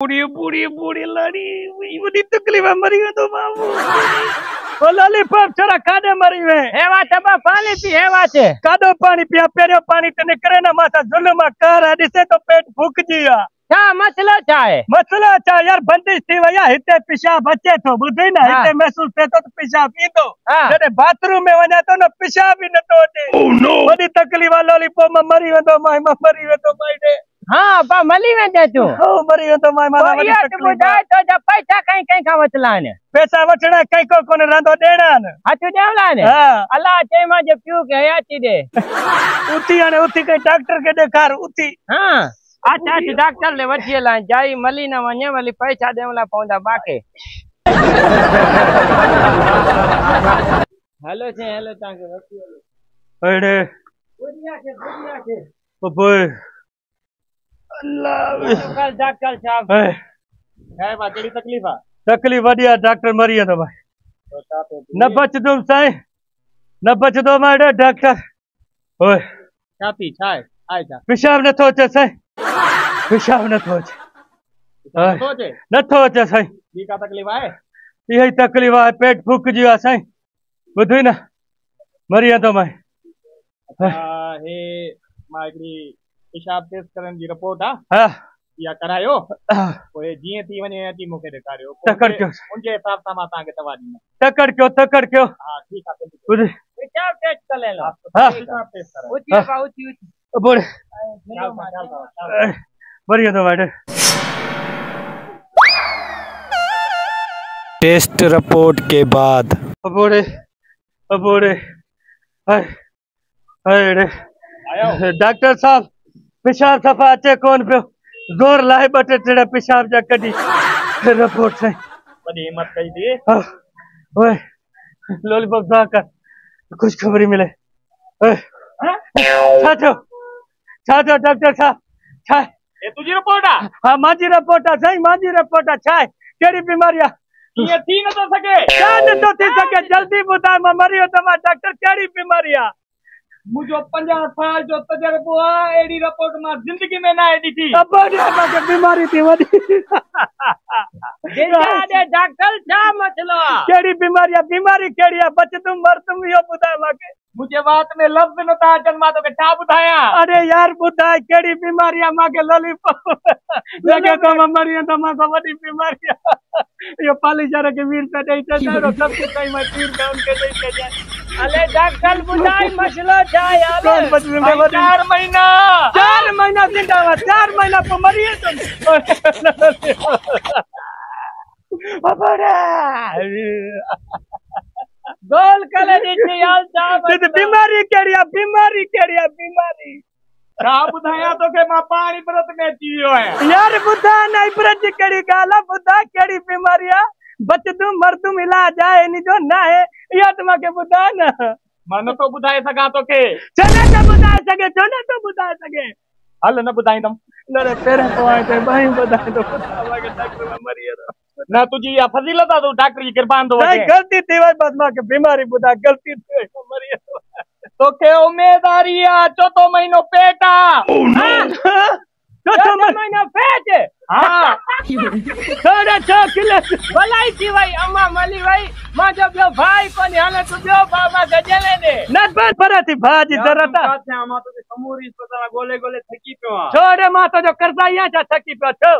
बूढ़ी बूढ़ी बूढ़ी लड़ी बड़ी तकलीफ है मरी है तो बाबू ओ लॉलीपॉप छोरा खादे मरी है हेवा तबा पानी पी हेवा छे कादो पानी पिया पेरो पानी तने करे ना माथा जुल्म कर दिसे तो पेट भूख जिया क्या मसला छा यार बंदिश थी वया हिते पेशाब अचे तो बुधई ना हिते महसूस थे तो पेशाब पी दो जने बाथरूम में वना तो ना पेशाब ही न तो अचे ओह नो बड़ी तकलीफ है लॉलीपॉप में मरी है तो माई दे हाँ पा मली वेंदे तू ओ मरी तो माय मां वडी तकलीफ बुधाय तो जा पैसा कई कई का वचला ने पैसा वठना कई को कोने रांदो देना ने हाथू देवला ने हां अल्लाह चे मा जे पियो के हयाती दे उठी आने उठी कई डॉक्टर के देखार उठी हां अच्छा डॉक्टर ले वठियला जाई मली न वने वाली पैसा देवला पौंदा बाके हेलो ताके वठियो अरे बुढ़िया के ओ बोय अल्लाह डॉक्टर साहब है बा तेरी तकलीफ बढ़िया डॉक्टर मरी है तो भाई न बच तुम साईं न बच दो मारे डॉक्टर ओए छाती छाए आए जा पेशाब न थो चे साईं पेशाब न थो चे न थो चे साईं ई का तकलीफ है यही तकलीफ है पेट फूक जियो साईं बुधई ना मरी है तो भाई हे माइग्री पेशाब टेस्ट करन जी रिपोर्ट हां या करायो ओए जीए थी वने अची मुके देखारियो तकड़ क्यों उनके हिसाब सां मा ता के तवा दी तकड़ क्यों हां ठीक है पेशाब टेस्ट कर ले लो हां पेशाब टेस्ट करो उठी बोल बढ़िया तो बैठे टेस्ट रिपोर्ट के बाद बोले हाय रे डॉक्टर साहब पेशाब सफा अचे कौन पे जोर लाए बटे तेरा पेशाब जा कडी रिपोर्ट से बड़ी हिम्मत कई दी ओए लॉलीपॉप सा कर कुछ खबरी मिले ओए छाछो डॉक्टर साहब छा ए तुजी रिपोर्ट हां माजी रिपोर्ट सही माजी रिपोर्ट छा केड़ी बीमारियां ये थी न तो सके क्या न तो थी सके जल्दी बता मैं मरियो तमा डॉक्टर केड़ी बीमारियां मुझो 50 साल जो तजर्बो है एडी रिपोर्ट में जिंदगी में ना आईदी थी अब के बीमारी थी वडी दे डॉक्टर क्या मसलो केड़ी बीमारी केड़ी है बच तुम मर तुम यो बुधा माके मुझे बात में लफ्ज न था जन मा तो के ता बुधाया अरे यार बुधा केड़ी बीमारी है माके लॉलीपॉप लगे तो मरियो तो मा को वडी बीमारी यो पाली जरा के वीर पे दे तो सब के कई में तीर डाउन के दे के अले डॉक्टर बुधाई मसलो क्या यार 4 महीना जिंदा 4 महीना पर मरिए तुम अबरे गोल कले दी यार साहब बीमारी केड़िया का बुधाया तो के मां पानी व्रत में जियो है यार बुधा नहीं व्रत केड़ी गाला बुधा केड़ी बीमारियां बच तुम मर तुम इलाज है नी जो ना है या तुम के बुधा ना मन तो बुधाए सका तो के चने तो बुधाए सके हल न बुधाई तुम न तेरे पॉइंट है भाई बुधाए तो बुधावा के डॉक्टर मरिए ना तुझी या फजीलत है तो डॉक्टर की कृपान तो नहीं गलती थी भाई बदमा के बीमारी बुधा गलती थी मरिए तो के उम्मीदारिया चौथो महीनो पेटा चौथो महीनो पेट हां 6.5 किलो भलाई थी भाई अम्मा मली भाई मां जब यो भाई को हाले तो जो बाबा गजले दे न पर थी भाजी जरूरत है अम्मा तो समूरी पता गोले थकी पियो छोड़े मां तो जो करजाइया जा थकी पियो छो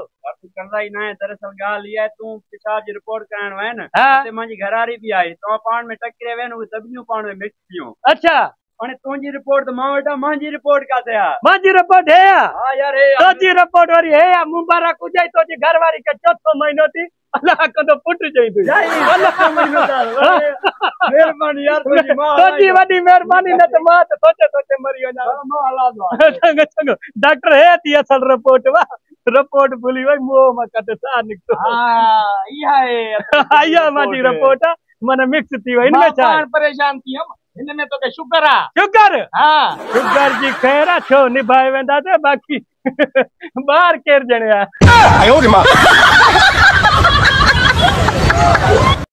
करजाई ना है दरअसल गाल ये तू पेशाब की रिपोर्ट करानो है ना ते माजी घरारी भी आई तो पान में टकरे वे नु सभनियो पान में मिक्स पियो अच्छा अने तोजी रिपोर्ट तो मावटा मांजी रिपोर्ट का से मांजी रिपोर्ट है हां यार है तोजी रिपोर्ट वाली है मुबारक हो जाए तोजी घरवारी के चौथो महीनो थी अल्लाह को तो फुट जाई तू अल्लाह महीनो दा मेहरबानी यार तोजी वडी मेहरबानी न तो मां तो सोचे मरियो ना मां अल्लाह संग डॉक्टर है ती असल रिपोर्ट वा रिपोर्ट भूली भाई मुंह में कटे सा निकतो हां ई है आया मांजी रिपोर्ट मन मिक्स थी वही इनमें चार परेशान थी हम इनने तो के शुक्र हां शुक्र जी खैरा छो निभाए वेंदा ते बाकी बाहर केर जणया आयो रे मां